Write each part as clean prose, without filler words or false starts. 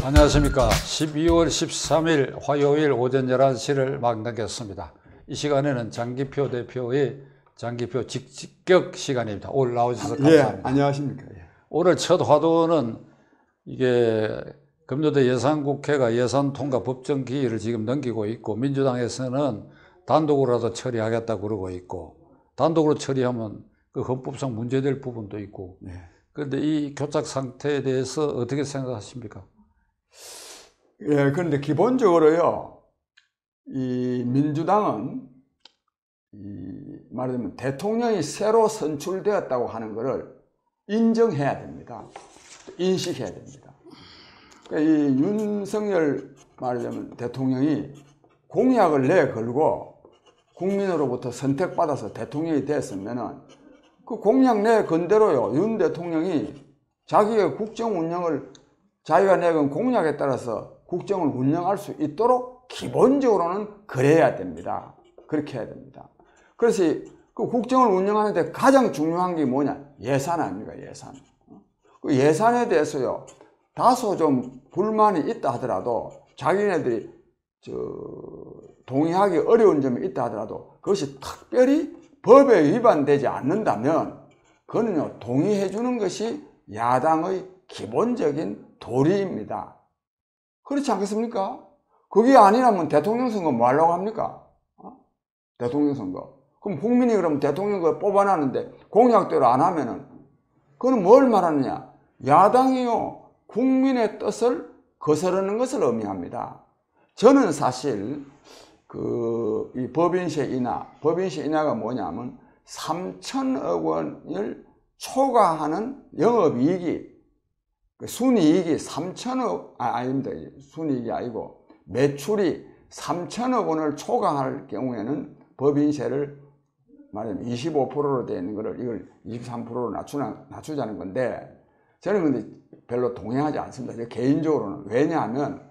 안녕하십니까. 12월 13일 화요일 오전 11시를 막 넘겼습니다. 이 시간에는 장기표 대표의 장기표 직격 시간입니다. 오늘 나오셔서 감사합니다. 예, 안녕하십니까. 예. 오늘 첫 화두는 이게 금년도 예산국회가 예산 통과 법정 기일을 지금 넘기고 있고, 민주당에서는 단독으로라도 처리하겠다고 그러고 있고, 단독으로 처리하면 그 헌법상 문제될 부분도 있고, 그런데 이 교착 상태에 대해서 어떻게 생각하십니까? 예, 그런데 기본적으로요, 이 민주당은 말하자면 대통령이 새로 선출되었다고 하는 것을 인정해야 됩니다. 인식해야 됩니다. 그러니까 이 윤석열 말하자면 대통령이 공약을 내걸고 국민으로부터 선택받아서 대통령이 됐으면은 그 공약 내건대로요, 윤 대통령이 자기의 국정 운영을 자기가 내건 공약에 따라서 국정을 운영할 수 있도록 기본적으로는 그래야 됩니다. 그렇게 해야 됩니다. 그래서 그 국정을 운영하는데 가장 중요한 게 뭐냐? 예산 아닙니까? 예산. 그 예산에 대해서요, 다소 좀 불만이 있다 하더라도, 자기네들이 동의하기 어려운 점이 있다 하더라도 그것이 특별히 법에 위반되지 않는다면 그거는요, 동의해 주는 것이 야당의 기본적인 도리입니다. 그렇지 않겠습니까? 그게 아니라면 대통령 선거 뭐 하려고 합니까? 대통령 선거. 그럼 국민이 그럼 대통령 거 뽑아놨는데 공약대로 안 하면은 그건 뭘 말하느냐? 야당이요, 국민의 뜻을 거스르는 것을 의미합니다. 저는 사실 이 법인세 인하가 뭐냐면 3천억 원을 초과하는 영업이익이, 순이익이 3천억, 아닙니다. 순이익이 아니고 매출이 3천억 원을 초과할 경우에는 법인세를 말하자면 25%로 되어 있는 거를 이걸 23%로 낮추자는 건데, 저는 근데 별로 동의하지 않습니다. 개인적으로는. 왜냐하면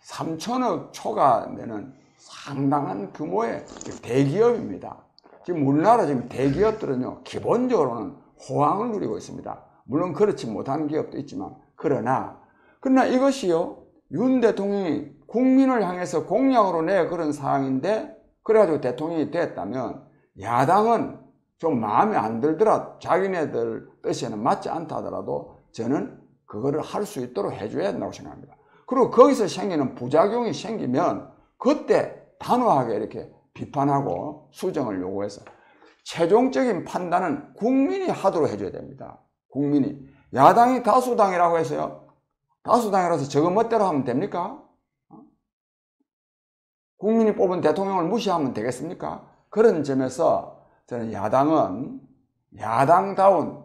3천억 초과면은 상당한 규모의 대기업입니다. 지금 우리나라 지금 대기업들은요, 기본적으로는 호황을 누리고 있습니다. 물론 그렇지 못한 기업도 있지만, 그러나 이것이요, 윤 대통령이 국민을 향해서 공약으로 내 그런 사항인데, 그래가지고 대통령이 됐다면 야당은 좀 마음에 안 들더라, 자기네들 뜻에는 맞지 않다 하더라도 저는 그거를 할 수 있도록 해줘야 된다고 생각합니다. 그리고 거기서 생기는 부작용이 생기면 그때 단호하게 이렇게 비판하고 수정을 요구해서 최종적인 판단은 국민이 하도록 해줘야 됩니다. 국민이. 야당이 다수당이라고 해서요, 다수당이라서 저거 멋대로 하면 됩니까? 국민이 뽑은 대통령을 무시하면 되겠습니까? 그런 점에서 저는 야당은 야당다운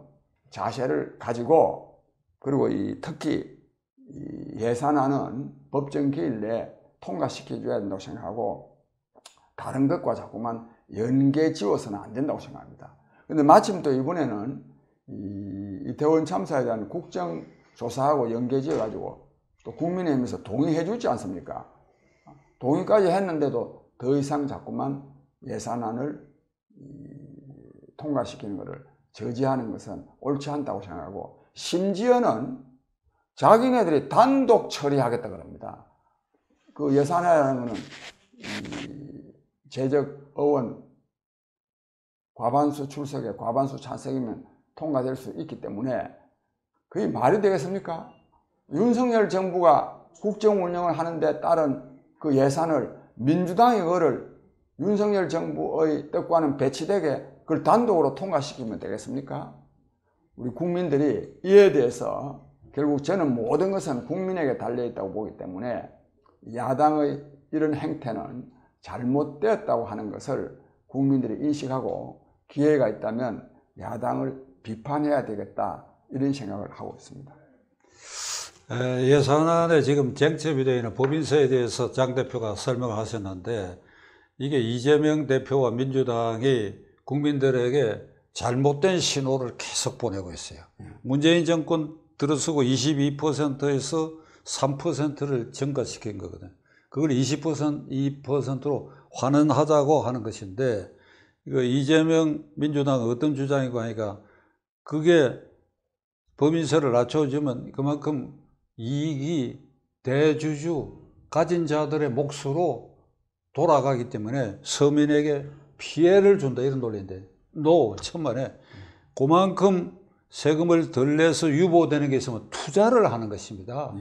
자세를 가지고, 그리고 특히 예산안은 법정 기일 내에 통과시켜줘야 된다고 생각하고, 다른 것과 자꾸만 연계 지어서는 안 된다고 생각합니다. 근데 마침 또 이번에는 이태원 참사에 대한 국정조사하고 연계 지어가지고 또 국민의힘에서 동의해 주지 않습니까? 동의까지 했는데도 더 이상 자꾸만 예산안을 통과시키는 것을 저지하는 것은 옳지 않다고 생각하고, 심지어는 자기네들이 단독 처리하겠다 그럽니다. 그 예산이라는 것은 재적 의원 과반수 출석에 과반수 찬성이면 통과될 수 있기 때문에 그게 말이 되겠습니까? 윤석열 정부가 국정 운영을 하는데 따른 그 예산을 민주당이 그거를 윤석열 정부의 뜻과는 배치되게 그걸 단독으로 통과시키면 되겠습니까? 우리 국민들이 이에 대해서 결국 저는 모든 것은 국민에게 달려있다고 보기 때문에 야당의 이런 행태는 잘못되었다고 하는 것을 국민들이 인식하고 기회가 있다면 야당을 비판해야 되겠다, 이런 생각을 하고 있습니다. 예산안에 지금 쟁점이 되어 있는 법인세에 대해서 장 대표가 설명을 하셨는데, 이게 이재명 대표와 민주당이 국민들에게 잘못된 신호를 계속 보내고 있어요. 문재인 정권 들어서고 22%에서 3%를 증가시킨 거거든요. 그걸 2%로 환원하자고 하는 것인데, 이거 이재명 민주당은 어떤 주장이고 하니까 그게 법인세를 낮춰주면 그만큼 이익이 대주주 가진 자들의 몫으로 돌아가기 때문에 서민에게 피해를 준다 이런 논리인데 천만에 그만큼 세금을 덜 내서 유보되는 게 있으면 투자를 하는 것입니다.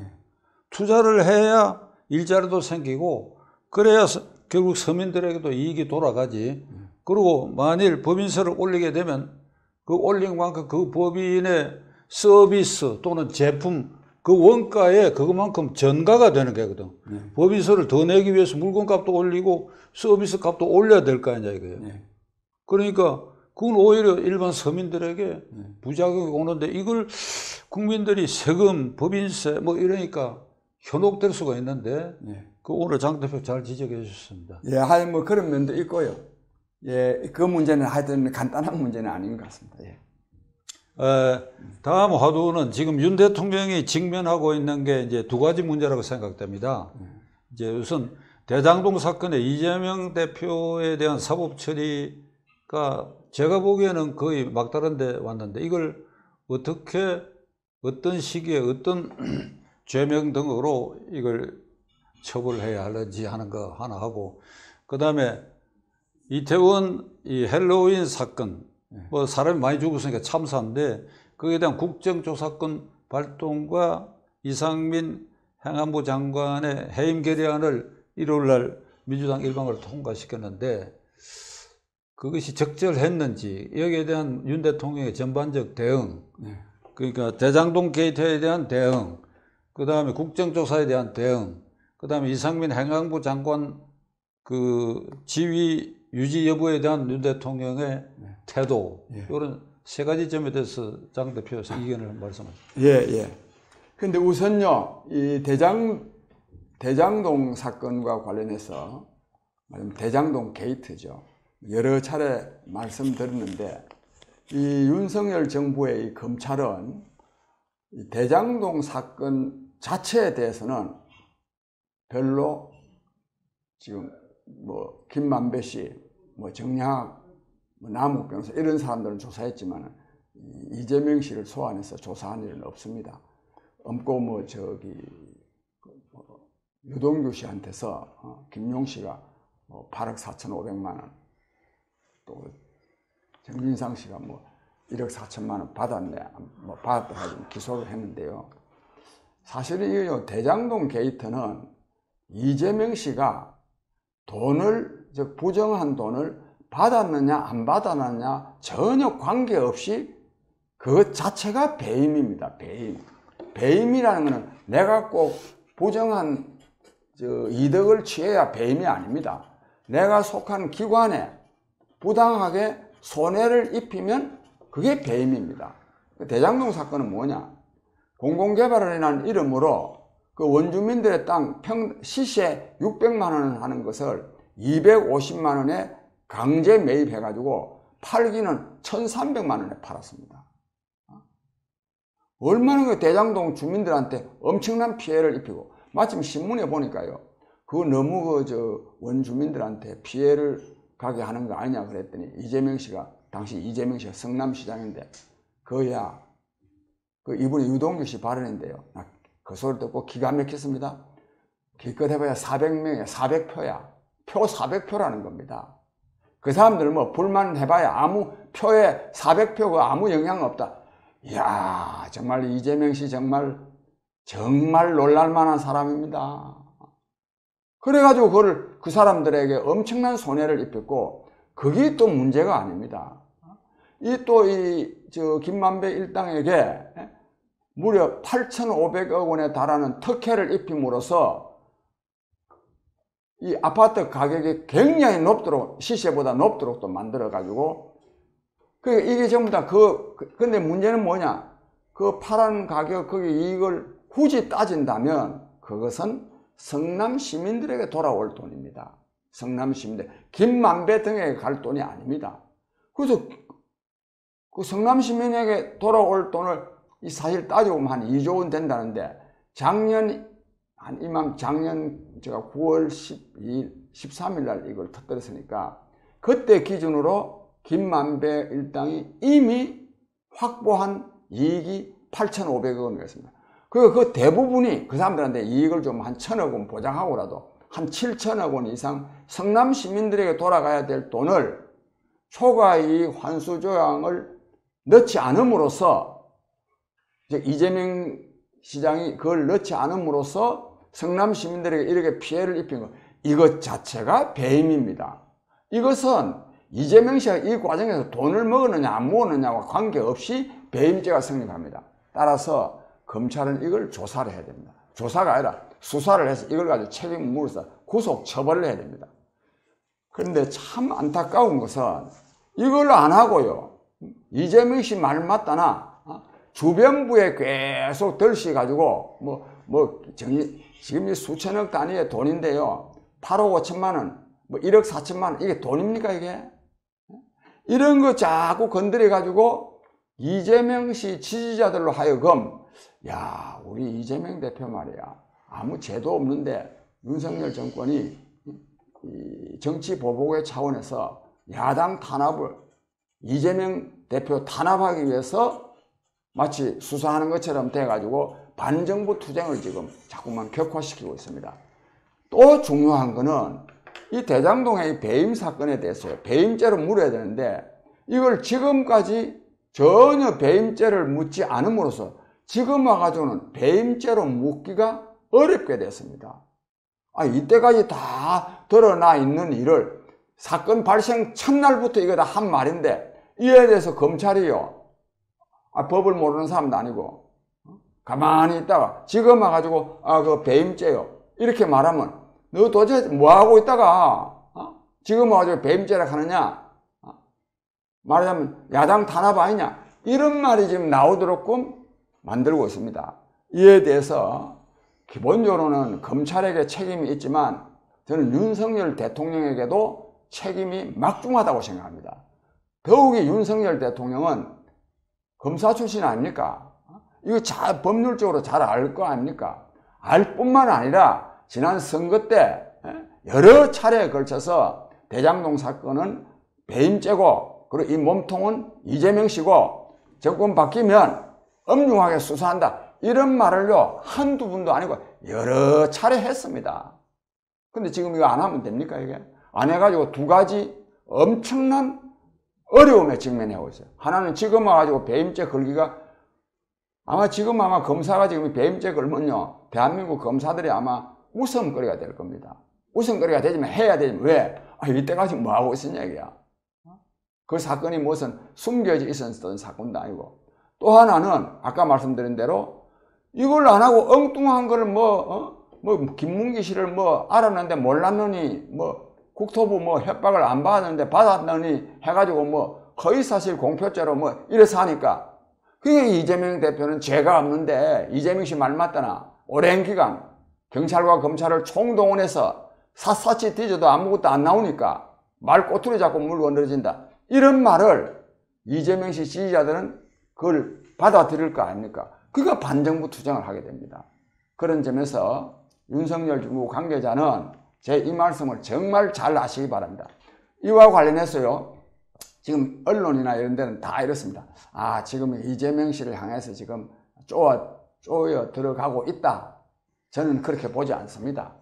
투자를 해야 일자리도 생기고 그래야 결국 서민들에게도 이익이 돌아가지. 그리고 만일 법인세를 올리게 되면 그 올린 만큼 그 법인의 서비스 또는 제품 그 원가에 그것만큼 전가가 되는 거거든. 법인세를 더 내기 위해서 물건값도 올리고 서비스 값도 올려야 될 거 아니냐 이거예요. 그러니까 그건 오히려 일반 서민들에게 부작용이 오는데 이걸 국민들이 세금, 법인세 뭐 이러니까 현혹될 수가 있는데 그 오늘 장 대표 잘 지적해 주셨습니다. 예, 하여튼 뭐 그런 면도 있고요. 예, 그 문제는 하여튼 간단한 문제는 아닌 것 같습니다. 예. 다음 화두는 지금 윤 대통령이 직면하고 있는 게 이제 두 가지 문제라고 생각됩니다. 이제 우선 대장동 사건의 이재명 대표에 대한 사법 처리가 제가 보기에는 거의 막다른 데 왔는데 이걸 어떻게 어떤 시기에 어떤 죄명 등으로 이걸 처벌해야 하는지 하는 거 하나 하고 그 다음에 이태원 이 헬로윈 사건 뭐 사람이 많이 죽었으니까 참사인데 거기에 대한 국정조사권 발동과 이상민 행안부 장관의 해임 결의안을 일요일날 민주당 일방으로 통과시켰는데 그것이 적절했는지 여기에 대한 윤 대통령의 전반적 대응 그러니까 대장동 게이트에 대한 대응 그 다음에 국정조사에 대한 대응 그 다음에 이상민 행안부 장관 그 지위 유지 여부에 대한 윤 대통령의 태도 이런 세 가지 점에 대해서 장 대표에서 의견을 말씀하십시오. 예. 근데 우선요, 이 대장동 사건과 관련해서 대장동 게이트죠. 여러 차례 말씀드렸는데 이 윤석열 정부의 이 검찰은 이 대장동 사건 자체에 대해서는 별로 지금 뭐 김만배 씨, 뭐 정량학, 뭐 남욱 변호사 이런 사람들은 조사했지만 이재명 씨를 소환해서 조사한 일은 없습니다. 없고 뭐 유동규 씨한테서 김용 씨가 뭐 8억 4,500만 원, 또 정진상 씨가 뭐 1억 4천만 원 받았네, 뭐 받았다 가지고 기소를 했는데요. 사실은 이 대장동 게이트는 이재명 씨가 돈을 부정한 돈을 받았느냐 안 받았느냐 전혀 관계없이 그것 자체가 배임입니다. 배임이라는 것은 내가 꼭 부정한 이득을 취해야 배임이 아닙니다. 내가 속한 기관에 부당하게 손해를 입히면 그게 배임입니다. 대장동 사건은 뭐냐? 공공개발이라는 이름으로 그 원주민들의 땅 시세 600만 원 하는 것을 250만 원에 강제 매입해가지고 팔기는 1,300만 원에 팔았습니다. 얼마나 그 대장동 주민들한테 엄청난 피해를 입히고 마침 신문에 보니까요. 그거 너무 원주민들한테 피해를 가게 하는 거 아니냐 그랬더니 당시 이재명 씨가 성남시장인데 이분이 유동규 씨 발언인데요. 그 소리 듣고 기가 막혔습니다. 기껏 해봐야 400명이야. 400표야. 표 400표라는 겁니다. 그 사람들 뭐 불만 해봐야 아무 표에 400표가 아무 영향 없다. 이야, 정말 이재명 씨 정말 놀랄만한 사람입니다. 그래가지고 그 사람들에게 엄청난 손해를 입혔고, 그게 또 문제가 아닙니다. 김만배 일당에게 무려 8,500억 원에 달하는 특혜를 입힘으로써 이 아파트 가격이 굉장히 시세보다 높도록 또 만들어가지고, 이게 전부 다 근데 문제는 뭐냐? 그 파란 가격, 거기 이익을 굳이 따진다면 그것은 성남 시민들에게 돌아올 돈입니다. 성남 시민들. 김만배 등에게 갈 돈이 아닙니다. 그래서 그 성남 시민에게 돌아올 돈을 사실 따지고 보면 한 2조 원 된다는데 작년 제가 9월 13일 날 이걸 터뜨렸으니까 그때 기준으로 김만배 일당이 이미 확보한 이익이 8,500억 원이었습니다. 그 대부분이 그 사람들한테 이익을 좀 한 1,000억 원 보장하고라도 한 7천억 원 이상 성남 시민들에게 돌아가야 될 돈을 초과이익 환수 조항을 넣지 않음으로써, 이재명 시장이 그걸 넣지 않음으로써 성남 시민들에게 이렇게 피해를 입힌 것, 이것 자체가 배임입니다. 이것은 이재명 씨가 이 과정에서 돈을 먹었느냐 안 먹었느냐와 관계없이 배임죄가 성립합니다. 따라서 검찰은 이걸 조사를 해야 됩니다. 조사가 아니라 수사를 해서 이걸 가지고 책임을 물어서 구속 처벌을 해야 됩니다. 그런데 참 안타까운 것은 이걸 안 하고요, 이재명 씨 말 맞다나 주변부에 계속 덜씨가지고 지금 이 수천억 단위의 돈인데요, 8억 5천만 원, 1억 4천만 원, 이게 돈입니까 이게? 이런 거 자꾸 건드려가지고 이재명 씨 지지자들로 하여금, 야, 우리 이재명 대표 말이야, 아무 죄도 없는데 윤석열 정권이 이 정치 보복의 차원에서 야당 탄압을, 이재명 대표 탄압하기 위해서 마치 수사하는 것처럼 돼가지고 반정부 투쟁을 지금 자꾸만 격화시키고 있습니다. 또 중요한 거는 이 대장동의 배임 사건에 대해서 배임죄로 물어야 되는데, 이걸 지금까지 전혀 배임죄를 묻지 않음으로써 지금 와가지고는 배임죄로 묻기가 어렵게 됐습니다. 이때까지 다 드러나 있는 일을 사건 발생 첫날부터 이거 다 한 말인데, 이에 대해서 검찰이요, 법을 모르는 사람도 아니고 가만히 있다가 지금 와가지고 그 배임죄요 이렇게 말하면, 너 도대체 뭐하고 있다가 지금 와가지고 배임죄라 하느냐, 말하자면 야당 탄압 아니냐, 이런 말이 지금 나오도록끔 만들고 있습니다. 이에 대해서 기본적으로는 검찰에게 책임이 있지만 저는 윤석열 대통령에게도 책임이 막중하다고 생각합니다. 더욱이 윤석열 대통령은 검사 출신 아닙니까? 이거 법률적으로 잘 알 거 아닙니까? 알 뿐만 아니라 지난 선거 때 여러 차례에 걸쳐서 대장동 사건은 배임죄고, 그리고 이 몸통은 이재명 씨고, 정권 바뀌면 엄중하게 수사한다, 이런 말을요 한두 분도 아니고 여러 차례 했습니다. 근데 지금 이거 안 하면 됩니까? 이게 안 해가지고 두 가지 엄청난 어려움에 직면하고 있어요. 하나는 지금 와가지고 배임죄 걸기가, 지금 검사가 지금 배임죄 걸면요, 대한민국 검사들이 아마 웃음거리가 될 겁니다. 웃음거리가 되지만 해야 되지만, 왜? 이때까지 뭐 하고 있었냐 이게야. 그 사건이 무슨 숨겨져 있었던 사건도 아니고, 또 하나는 아까 말씀드린 대로 이걸 안 하고 엉뚱한 거를 김문기 씨를 알았는데 몰랐느니, 국토부 협박을 안 받았는데 받았느니 해가지고 허위사실 공표죄로 이래서 하니까, 그게 이재명 대표는 죄가 없는데 이재명 씨 말 맞다나 오랜 기간 경찰과 검찰을 총동원해서 샅샅이 뒤져도 아무것도 안 나오니까 말 꼬투리 잡고 물 건드려진다, 이런 말을 이재명 씨 지지자들은 그걸 받아들일 거 아닙니까? 그러니까 반정부 투쟁을 하게 됩니다. 그런 점에서 윤석열 정부 관계자는 제 이 말씀을 정말 잘 아시기 바랍니다. 이와 관련해서요, 지금 언론이나 이런 데는 다 이렇습니다. 지금 이재명 씨를 향해서 지금 쪼여 들어가고 있다. 저는 그렇게 보지 않습니다.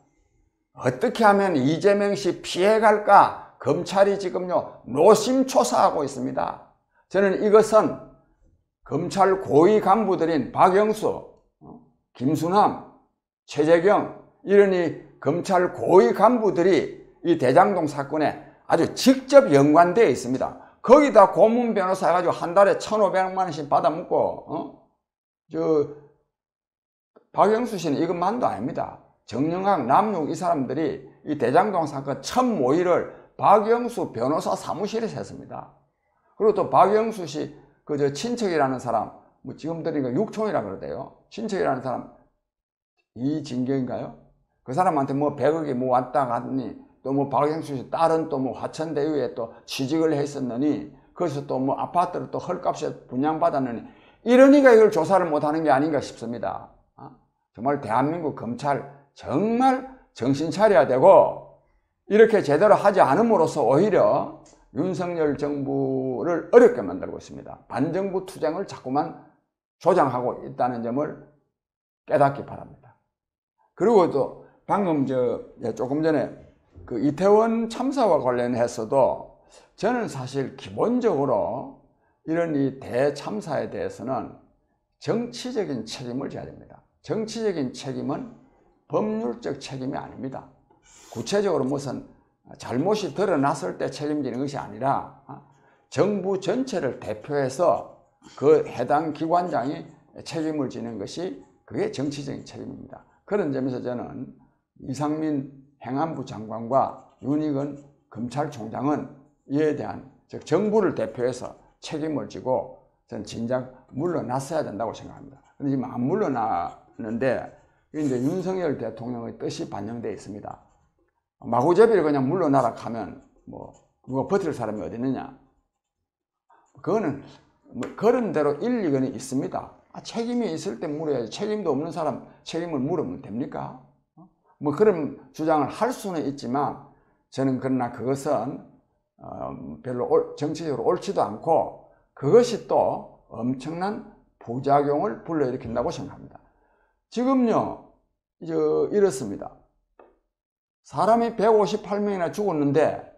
어떻게 하면 이재명 씨 피해갈까 검찰이 지금요 노심초사하고 있습니다. 저는 이것은 검찰 고위 간부들인 박영수, 김수남, 최재경, 이러니 검찰 고위 간부들이 이 대장동 사건에 아주 직접 연관되어 있습니다. 거기다 고문 변호사 해가지고 한 달에 1,500만 원씩 받아먹고, 박영수 씨는 이것만도 아닙니다. 정영학, 남욱 이 사람들이 이 대장동 사건 첫 모의를 박영수 변호사 사무실에서 했습니다. 그리고 또 박영수 씨 친척이라는 사람, 지금 들으니까 육촌이라 그러대요. 친척이라는 사람 이진경인가요? 그 사람한테 100억이 왔다 갔니, 또 박영수 씨 딸은 또 화천대유에 또 취직을 했었느니, 그래서 또 아파트를 또 헐값에 분양받았느니, 이러니까 이걸 조사를 못하는 게 아닌가 싶습니다. 정말 대한민국 검찰 정말 정신 차려야 되고, 이렇게 제대로 하지 않음으로써 오히려 윤석열 정부를 어렵게 만들고 있습니다. 반정부 투쟁을 자꾸만 조장하고 있다는 점을 깨닫기 바랍니다. 그리고 또 방금 조금 전에 그 이태원 참사와 관련해서도 저는 사실 기본적으로 이런 이 대참사에 대해서는 정치적인 책임을 져야 됩니다. 정치적인 책임은 법률적 책임이 아닙니다. 구체적으로 무슨 잘못이 드러났을 때 책임지는 것이 아니라 정부 전체를 대표해서 그 해당 기관장이 책임을 지는 것이 그게 정치적인 책임입니다. 그런 점에서 저는 이상민 행안부 장관과 윤익은 검찰총장은 이에 대한 즉 정부를 대표해서 책임을 지고 저는 진작 물러났어야 된다고 생각합니다. 그런데 지금 안 물러나는데 이제 윤석열 대통령의 뜻이 반영되어 있습니다. 마구잡이를 그냥 물러나라 하면 뭐 누가 버틸 사람이 어디 있느냐? 그거는 뭐 그런 대로 일리는 있습니다. 책임이 있을 때 물어야지. 책임도 없는 사람 책임을 물으면 됩니까? 뭐 그런 주장을 할 수는 있지만 저는 그러나 그것은 별로 정치적으로 옳지도 않고 그것이 또 엄청난 부작용을 불러일으킨다고 생각합니다. 지금요 이렇습니다. 사람이 158명이나 죽었는데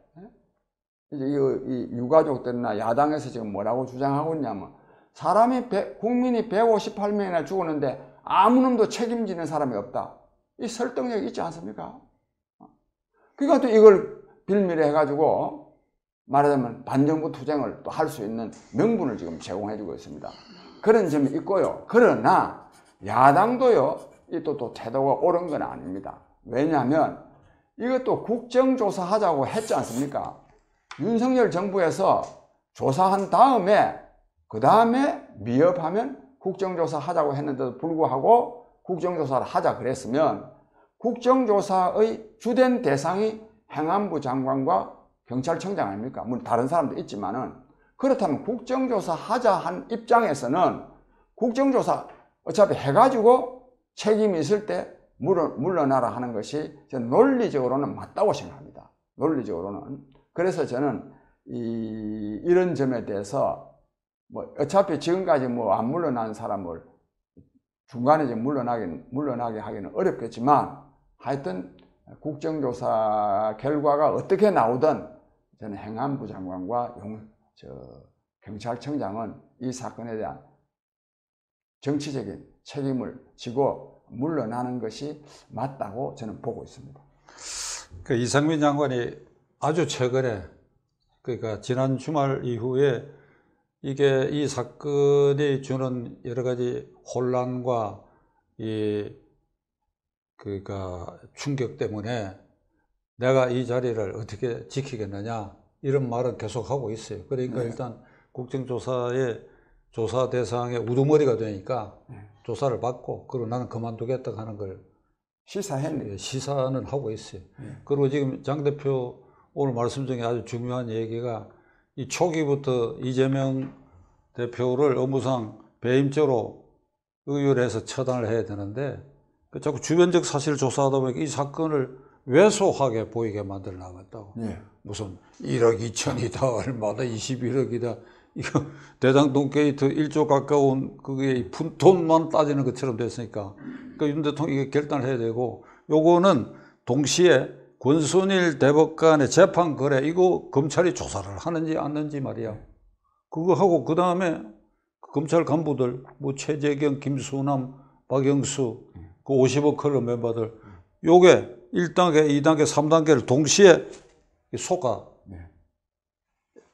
이제 이 유가족들이나 야당에서 지금 뭐라고 주장하고 있냐면 국민이 158명이나 죽었는데 아무 놈도 책임지는 사람이 없다. 이 설득력이 있지 않습니까? 그러니까 또 이걸 빌미로 해가지고 말하자면 반정부 투쟁을 또 할 수 있는 명분을 지금 제공해주고 있습니다. 그런 점이 있고요. 그러나 야당도요, 또 태도가 옳은 건 아닙니다. 왜냐하면 이것도 국정조사 하자고 했지 않습니까? 윤석열 정부에서 조사한 다음에 그 다음에 미흡하면 국정조사 하자고 했는데도 불구하고 국정조사를 하자 그랬으면 국정조사의 주된 대상이 행안부 장관과 경찰청장 아닙니까? 물론 다른 사람도 있지만은 그렇다면 국정조사 하자 한 입장에서는 국정조사 어차피 해가지고 책임이 있을 때 물러나라 하는 것이 저는 논리적으로는 맞다고 생각합니다. 논리적으로는. 그래서 저는 이런 점에 대해서 뭐 어차피 지금까지 뭐 안 물러난 사람을 중간에 이제 물러나게 하기는 어렵겠지만 하여튼 국정조사 결과가 어떻게 나오든 저는 행안부 장관과 경찰청장은 이 사건에 대한 정치적인 책임을 지고 물러나는 것이 맞다고 저는 보고 있습니다. 그 이상민 장관이 아주 최근에 그러니까 지난 주말 이후에 이게 이 사건이 주는 여러 가지 혼란과 그러니까 충격 때문에 내가 이 자리를 어떻게 지키겠느냐 이런 말은 계속 하고 있어요. 그러니까 일단 국정조사의 조사 대상의 우두머리가 되니까 조사를 받고 그리고 나는 그만두겠다 하는 걸 시사는 하고 있어요. 그리고 지금 장 대표 오늘 말씀 중에 아주 중요한 얘기가 이 초기부터 이재명 대표를 업무상 배임죄로 의율해서 처단을 해야 되는데 자꾸 주변적 사실을 조사하다 보니까 이 사건을 왜소하게 보이게 만들어 나갔다고. 무슨 1억 2천이다 얼마다 21억이다 이거 대장동 게이트 1조 가까운 그게 돈만 따지는 것처럼 됐으니까 그러니까 윤 대통령이 이게 결단을 해야 되고 요거는 동시에 권순일 대법관의 재판 거래 이거 검찰이 조사를 하는지 않는지 말이야. 그거 하고 그 다음에 검찰 간부들 뭐 최재경, 김수남, 박영수 그 50억 클럽 멤버들 요게 1단계, 2단계, 3단계를 동시에 속아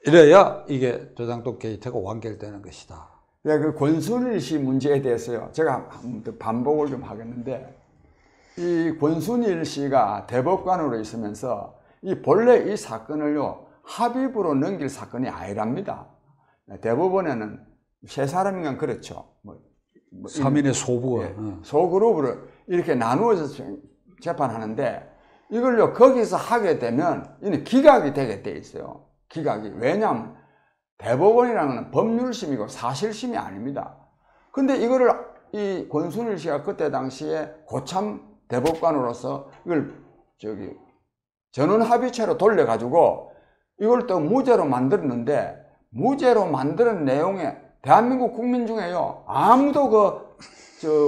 이래야 이게 대장동 게이트가 완결되는 것이다. 네, 그 권순일 씨 문제에 대해서요. 제가 반복을 좀 하겠는데 이 권순일 씨가 대법관으로 있으면서 본래 이 사건을요 합의부로 넘길 사건이 아니랍니다. 대법원에는 세 사람이면 그렇죠. 3인의 소부가 소그룹으로 이렇게 나누어서 재판하는데 이걸요 거기서 하게 되면 이는 기각이 되게 돼 있어요. 기각이. 왜냐하면 대법원이라는 건 법률심이고 사실심이 아닙니다. 근데 이거를 이 권순일 씨가 그때 당시에 고참 대법관으로서 이걸 전원합의체로 돌려가지고 이걸 또 무죄로 만들었는데 무죄로 만드는 내용에 대한민국 국민 중에요 아무도 그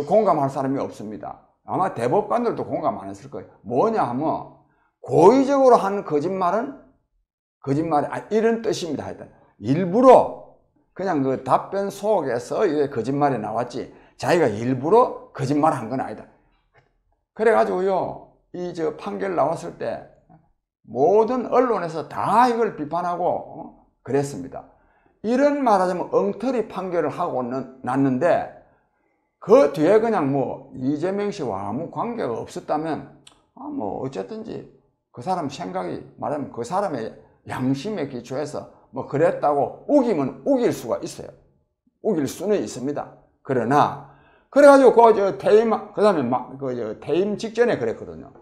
공감할 사람이 없습니다. 아마 대법관들도 공감 안 했을 거예요. 뭐냐 하면 고의적으로 한 거짓말은 거짓말이 이런 뜻입니다. 하여튼 일부러 그냥 그 답변 속에서 이게 거짓말이 나왔지 자기가 일부러 거짓말한 건 아니다. 그래가지고요 이 판결 나왔을 때 모든 언론에서 다 이걸 비판하고 그랬습니다. 이런 말하자면 엉터리 판결을 하고 났는데 그 뒤에 그냥 뭐 이재명 씨와 아무 관계가 없었다면 뭐 어쨌든지 그 사람 생각이 말하면 그 사람의 양심에 기초해서 뭐 그랬다고 우기면 우길 수가 있어요. 우길 수는 있습니다. 그러나 그래가지고 그다음에 퇴임 직전에 그랬거든요.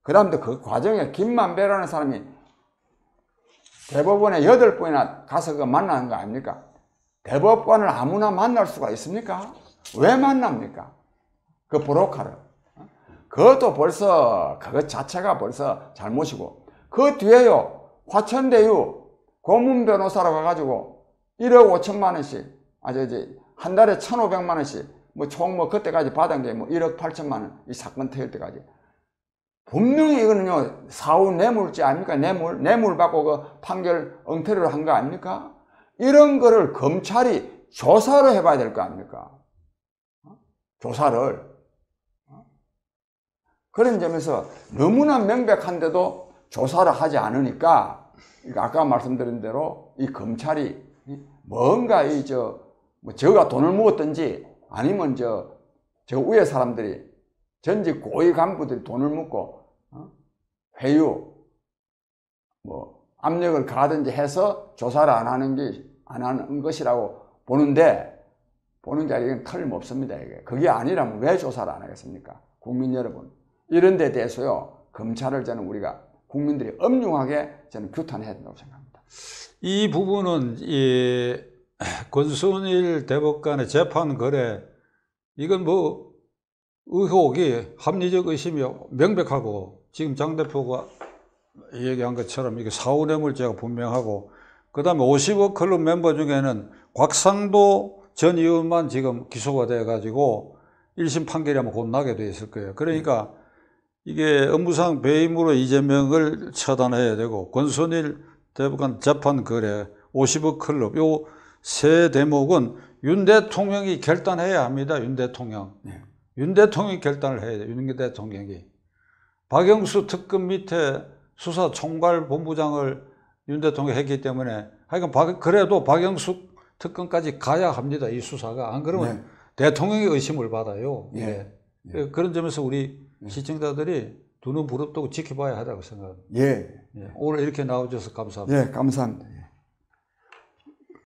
그다음에 그 과정에 김만배라는 사람이 대법원에 8번이나 가서 그 만나는 거 아닙니까? 대법관을 아무나 만날 수가 있습니까? 왜 만납니까? 그 브로커를. 그것도 벌써 그것 자체가 벌써 잘못이고 그 뒤에요 화천대유 고문 변호사로 가가지고 1억 5천만 원씩 한 달에 1,500만 원씩 뭐 총 뭐 그때까지 받은 게 뭐 1억 8천만 원 이 사건 터질 때까지 분명히 이거는요 사후 뇌물죄 아닙니까? 뇌물 받고 그 판결 엉터리로 한 거 아닙니까? 이런 거를 검찰이 조사를 해봐야 될 거 아닙니까? 조사를. 그런 점에서 너무나 명백한데도 조사를 하지 않으니까 아까 말씀드린 대로 이 검찰이 뭔가 저가 돈을 먹었든지 아니면 저 위에 사람들이 전직 고위 간부들이 돈을 먹고 회유 뭐 압력을 가하든지 해서 조사를 안 하는 것이라고 보는 게 아니라 틀림없습니다. 그게 아니라면 왜 조사를 안 하겠습니까? 국민 여러분. 이런 데 대해서요, 검찰을 저는 우리가 국민들이 엄중하게 저는 규탄해야 된다고 생각합니다. 이 부분은 이 권순일 대법관의 재판 거래 이건 뭐 의혹이 합리적 의심이 명백하고 지금 장 대표가 얘기한 것처럼 이게 사후 뇌물죄가 분명하고 그다음에 50억 클럽 멤버 중에는 곽상도 전 의원만 지금 기소가 돼 가지고 1심 판결이 아마 곧 나게 돼 있을 거예요. 그러니까 이게 업무상 배임으로 이재명을 처단해야 되고 권순일 대법관 재판 거래 50억 클럽 요 세 대목은 윤 대통령이 결단해야 합니다. 윤 대통령. 네. 윤 대통령이 결단을 해야 돼요. 윤 대통령이. 박영수 특검 밑에 수사 총괄본부장을 윤 대통령이 했기 때문에 하여간 그래도 박영수 특검까지 가야 합니다. 이 수사가. 안 그러면 네. 대통령이 의심을 받아요. 예. 예. 그런 점에서 우리 시청자들이 두 눈 부릅뜨고 지켜봐야 하다고 생각합니다. 예. 예. 오늘 이렇게 나와주셔서 감사합니다. 예, 감사합니다.